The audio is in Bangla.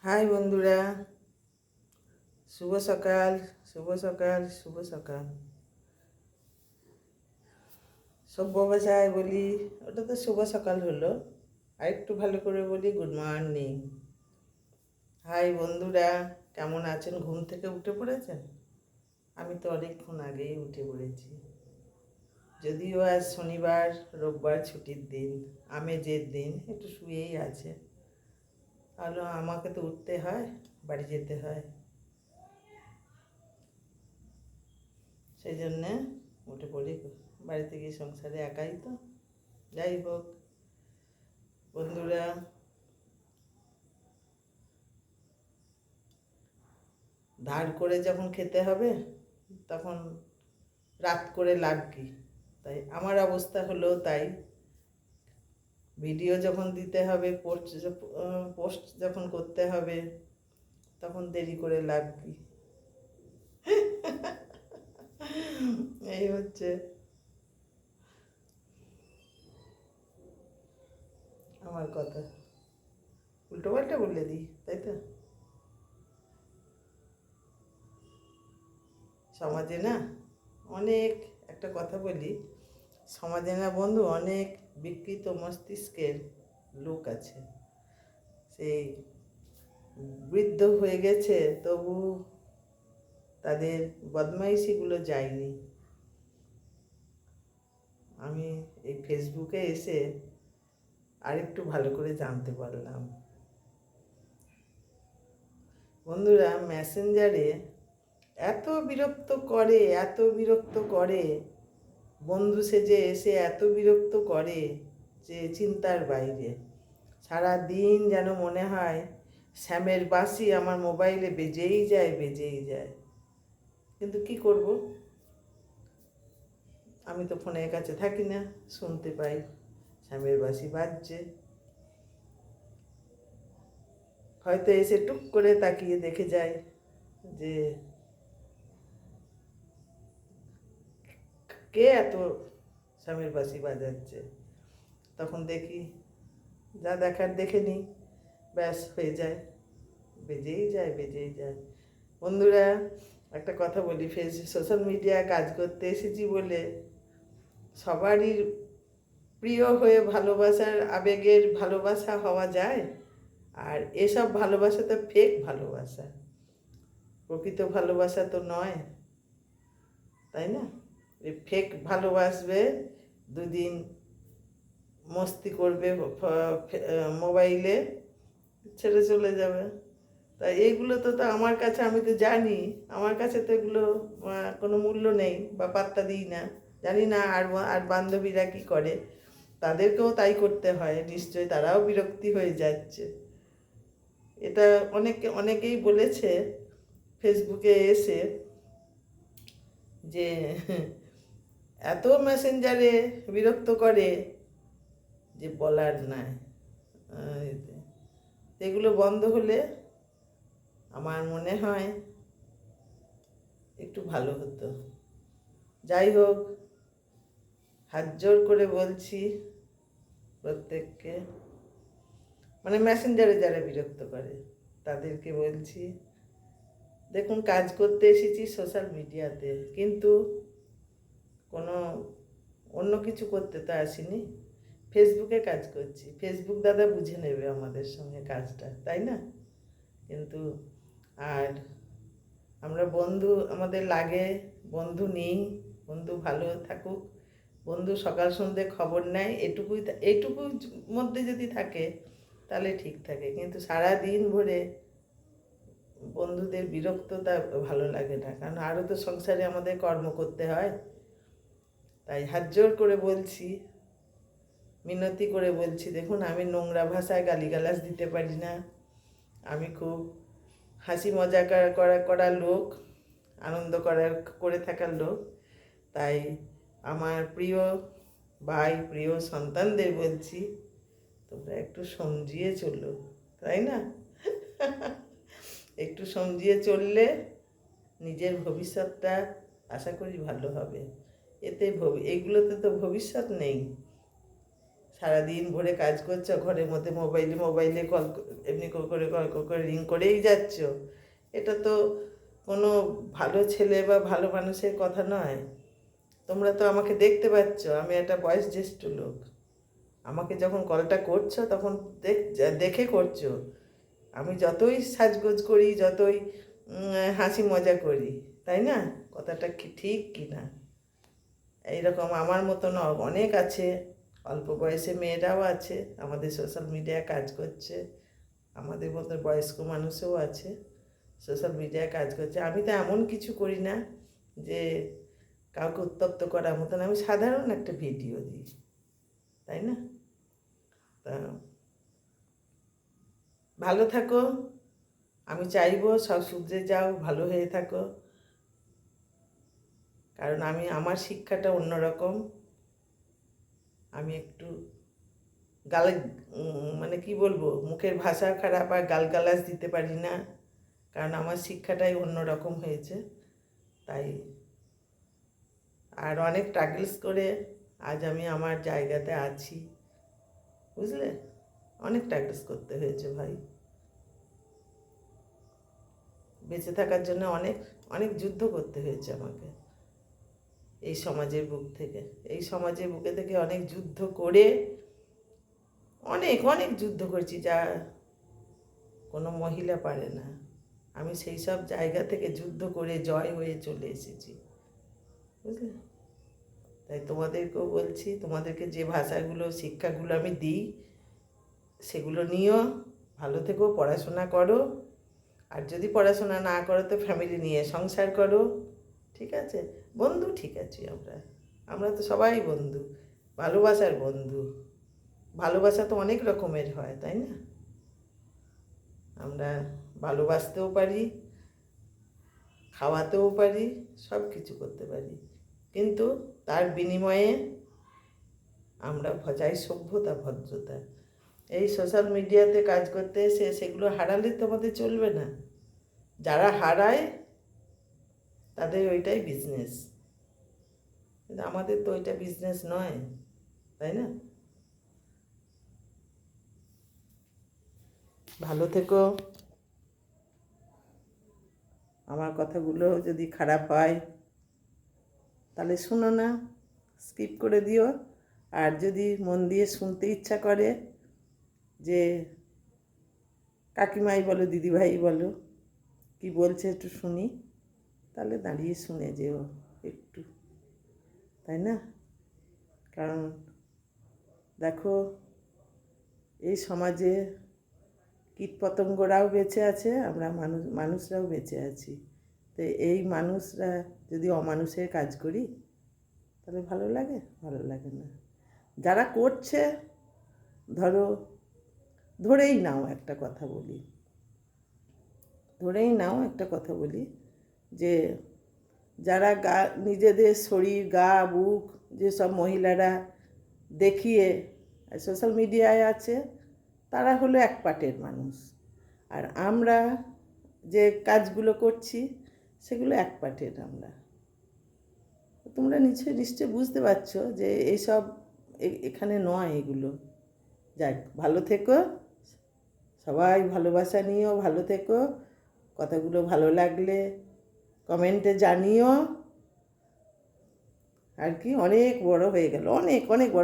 হাই বন্ধুরা, শুভ সকাল, শুভ সকাল, শুভ সকাল। সভ্য ভাষায় বলি ওটা তো শুভ সকাল হলো, আর একটু ভালো করে বলি গুড মর্নিং। হাই বন্ধুরা, কেমন আছেন? ঘুম থেকে উঠে পড়েছেন? আমি তো অনেকক্ষণ আগেই উঠে পড়েছি। যদিও আজ শনিবার, রোববার ছুটির দিন, আমেজের দিন, একটু শুয়েই আছে। তাহলে আমাকে তো উঠতে হয়, বাড়ি যেতে হয়, সেই জন্যে উঠে পড়ি। বাড়িতে গিয়ে সংসারে একাই তো। যাই হোক বন্ধুরা, ধার করে যখন খেতে হবে তখন রাত করে লাভ কি? তাই আমার অবস্থা হলো তাই। ভিডিও যখন দিতে হবে, পোস্ট যখন করতে হবে, তখন দেরি করে লাভ কি? এই হচ্ছে আমার কথা। উল্টো পাল্টা বলে দিই, তাই তো। সমাজে না অনেক, একটা কথা বলি, সমাজে না বন্ধু অনেক বিকৃত মস্তিষ্কের লোক আছে। সেই বৃদ্ধ হয়ে গেছে, তবু তাদের বদমাইশিগুলো যায়নি। আমি এই ফেসবুকে এসে আরেকটু ভালো করে জানতে পারলাম। বন্ধুরা, মেসেঞ্জারে এত বিরক্ত করে, এত বিরক্ত করে, বন্ধু সেজে এসে এত বিরক্ত করে যে চিন্তার বাইরে। সারা দিন যেন মনে হয় শ্যামের বাঁশি আমার মোবাইলে বেজেই যায়, বেজেই যায়। কিন্তু কি করব, আমি তো ফোনের কাছে থাকি না, শুনতে পাই শ্যামের বাঁশি বাজছে। হয়তো এসে টুক করে তাকিয়ে দেখে যায় যে কে এত স্বামীর বাঁশি বাজাচ্ছে। তখন দেখি, যা দেখার দেখে নিই, ব্যাস হয়ে যায়, বেজেই যায়, বেজেই যায়। বন্ধুরা, একটা কথা বলি, সোশ্যাল মিডিয়ায় কাজ করতে এসেছি বলে সবারই প্রিয় হয়ে ভালোবাসার আবেগের ভালোবাসা হওয়া যায়? আর এসব ভালোবাসা তো ফেক ভালোবাসা, প্রকৃত ভালোবাসা তো নয়, তাই না? এই ফেক ভালোবাসবে, দুদিন মস্তি করবে, মোবাইলে ছেড়ে চলে যাবে। তাই এইগুলো তো আমার কাছে, আমি তো জানি আমার কাছে তো এগুলো কোনো মূল্য নেই বা পাত্তা দিই না। জানি না আর আর বান্ধবীরা কী করে, তাদেরকেও তাই করতে হয় নিশ্চয়ই, তারাও বিরক্তি হয়ে যাচ্ছে। এটা অনেকেই বলেছে ফেসবুকে এসে যে এত মেসেঞ্জারে বিরক্ত করে যে বলার নাই। এগুলো বন্ধ হলে আমার মনে হয় একটু ভালো হতো। যাই হোক, হাত জোর করে বলছি প্রত্যেককে, মানে মেসেঞ্জারে যারা বিরক্ত করে তাদেরকে বলছি, দেখুন কাজ করতে এসেছি সোশ্যাল মিডিয়াতে, কিন্তু কোনো অন্য কিছু করতে তো আসিনি, ফেসবুকে কাজ করছি। ফেসবুক দাদা বুঝে নেবে আমাদের সঙ্গে কাজটা, তাই না? কিন্তু আর আমরা বন্ধু, আমাদের লাগে বন্ধু নেই, বন্ধু ভালো থাকুক, বন্ধু সকাল সন্ধ্যে খবর নেয়, এইটুকুর মধ্যে যদি থাকে তাহলে ঠিক থাকে। কিন্তু সারা দিন ভরে বন্ধুদের বিরক্ততা ভালো লাগে না, কারণ আরও তো সংসারে আমাদের কর্ম করতে হয়। তাই হাত জোর করে বলছি, মিনতি করে বলছি, দেখুন আমি নোংরা ভাষায় গালিগালাজ দিতে পারি না। আমি খুব হাসি মজা করা লোক, আনন্দ করে থাকার লোক। তাই আমার প্রিয় ভাই, প্রিয় সন্তানদের বলছি, তোমরা একটু সমঝিয়ে চলো, তাই না? একটু সমঝিয়ে চললে নিজের ভবিষ্যৎটা আশা করি ভালো হবে। এগুলোতে তো ভবিষ্যৎ নেই। সারাদিন ভরে কাজ করছো, ঘরের মধ্যে মোবাইলে কল এমনি করে রিং করেই যাচ্ছ। এটা তো কোনো ভালো ছেলে বা ভালো মানুষের কথা নয়। তোমরা তো আমাকে দেখতে পাচ্ছ, আমি একটা বয়োজ্যেষ্ঠ লোক। আমাকে যখন কলটা করছো তখন দেখে করছো। আমি যতই সাজগোজ করি, যতই হাসি মজা করি, তাই না? কথাটা কি ঠিক কি না? এইরকম আমার মতন অনেক আছে, অল্প বয়সে মেয়েরাও আছে আমাদের সোশ্যাল মিডিয়ায় কাজ করছে। আমাদের মতো বয়স্ক মানুষও আছে সোশ্যাল মিডিয়ায় কাজ করছে। আমি তো এমন কিছু করি না যে কাউকে উত্তপ্ত করার মতন, আমি সাধারণ একটা ভিডিও দিই, তাই না? তা ভালো থাকো, আমি চাইবো সব শুধরে যাও, ভালো হয়ে থাকো। কারণ আমার শিক্ষাটা অন্যরকম। আমি একটু গালে মানে কি বলবো, মুখের ভাষা খারাপ আর গালগালাজ দিতে পারি না, কারণ আমার শিক্ষাটাই অন্যরকম হয়েছে। তাই আর অনেক স্ট্রাগলস করে আজ আমি আমার জায়গাতে আছি, বুঝলে? অনেক স্ট্রাগলস করতে হয়েছে ভাই, বেঁচে থাকার জন্য অনেক অনেক যুদ্ধ করতে হয়েছে আমাকে এই সমাজের বুকে থেকে অনেক যুদ্ধ করে, অনেক অনেক যুদ্ধ করেছি যা কোনো মহিলা পারে না। আমি সেই সব জায়গা থেকে যুদ্ধ করে জয় হয়ে চলে এসেছি, বুঝলে? তাই তোমাদেরকেও বলছি, তোমাদেরকে যে ভাষাগুলো শিক্ষাগুলো আমি দিই সেগুলো নিও, ভালো থেকো, পড়াশোনা করো। আর যদি পড়াশোনা না করো তো ফ্যামিলি নিয়ে সংসার করো, ঠিক আছে? বন্ধু ঠিক আছে, আমরা তো সবাই বন্ধু, ভালোবাসার বন্ধু। ভালোবাসা তো অনেক রকমের হয়, তাই না? আমরা ভালোবাসতেও পারি, খাওয়াতেও পারি, সব কিছু করতে পারি, কিন্তু তার বিনিময়ে আমরা চাই সভ্যতা, ভদ্রতা। এই সোশ্যাল মিডিয়াতে কাজ করতে এসে সেগুলো হারালে তো আমাদের চলবে না। যারা হারায় তাদের ওইটাই বিজনেস, কিন্তু আমাদের তো ওইটা বিজনেস নয়, তাই না? ভালো থেকো। আমার কথাগুলো যদি খারাপ হয় তাহলে শুনো না, স্কিপ করে দিও। আর যদি মন দিয়ে শুনতে ইচ্ছা করে, যে কাকিমাই বলো, দিদিভাই বলো, কি বলছে একটু শুনি, তাহলে দাঁড়িয়ে শুনে যেও একটু, তাই না? কারণ দেখো, এই সমাজে কীটপতঙ্গরাও বেঁচে আছে, আমরা মানুষরাও বেঁচে আছি। তো এই মানুষরা যদি অমানুষের কাজ করি তাহলে ভালো লাগে? ভালো লাগে না। যারা করছে, ধরেই নাও একটা কথা বলি, যে যারা নিজেদের শরীর, বুক, যেসব মহিলারা দেখিয়ে সোশ্যাল মিডিয়ায় আছে, তারা হলো এক পাটের মানুষ। আর আমরা যে কাজগুলো করছি সেগুলো এক পাটের। তোমরা নিশ্চয় বুঝতে পারছো যে এইসব এখানে নয় এগুলো। যাক, ভালো থেকো সবাই, ভালোবাসা নিও, ভালো থেকো। কথাগুলো ভালো লাগলে কমেন্টে জানিও। আর কি, অনেক বড় হয়ে গেল, অনেক অনেক বড়।